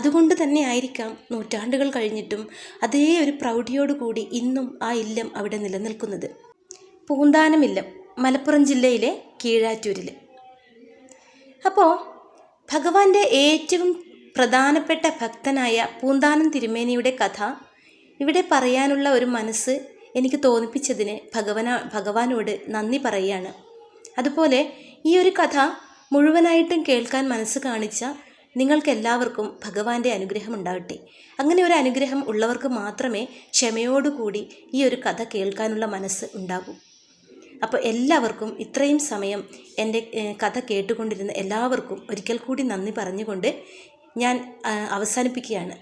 അതുകൊണ്ട് തന്നെ ആയിരിക്കാം നൂറ്റാണ്ടുകൾ കഴിഞ്ഞിട്ടും അതേ ഒരു പ്രൗഢിയോടുകൂടി ഇന്നും ആ ഇല്ലം അവിടെ നിലനിൽക്കുന്നത്. പൂന്താനമില്ലം മലപ്പുറം ജില്ലയിലെ കീഴാറ്റൂരിൽ. അപ്പോൾ ഭഗവാന്റെ ഏറ്റവും പ്രധാനപ്പെട്ട ഭക്തനായ പൂന്താനം തിരുമേനിയുടെ കഥ ഇവിടെ പറയാനുള്ള ഒരു മനസ്സ് എനിക്ക് തോന്നിപ്പിച്ചതിന് ഭഗവാനോട് നന്ദി പറയുകയാണ്. അതുപോലെ ഈ ഒരു കഥ മുഴുവനായിട്ടും കേൾക്കാൻ മനസ്സ് കാണിച്ച നിങ്ങൾക്കെല്ലാവർക്കും ഭഗവാന്റെ അനുഗ്രഹം ഉണ്ടാകട്ടെ. അങ്ങനെ ഒരു അനുഗ്രഹം ഉള്ളവർക്ക് മാത്രമേ ക്ഷമയോടുകൂടി ഈ ഒരു കഥ കേൾക്കാനുള്ള മനസ്സ് ഉണ്ടാകൂ. അപ്പോൾ എല്ലാവർക്കും ഇത്രയും സമയം എൻ്റെ കഥ കേട്ടുകൊണ്ടിരുന്ന എല്ലാവർക്കും ഒരിക്കൽ കൂടി നന്ദി പറഞ്ഞുകൊണ്ട് ഞാൻ അവസാനിപ്പിക്കുകയാണ്.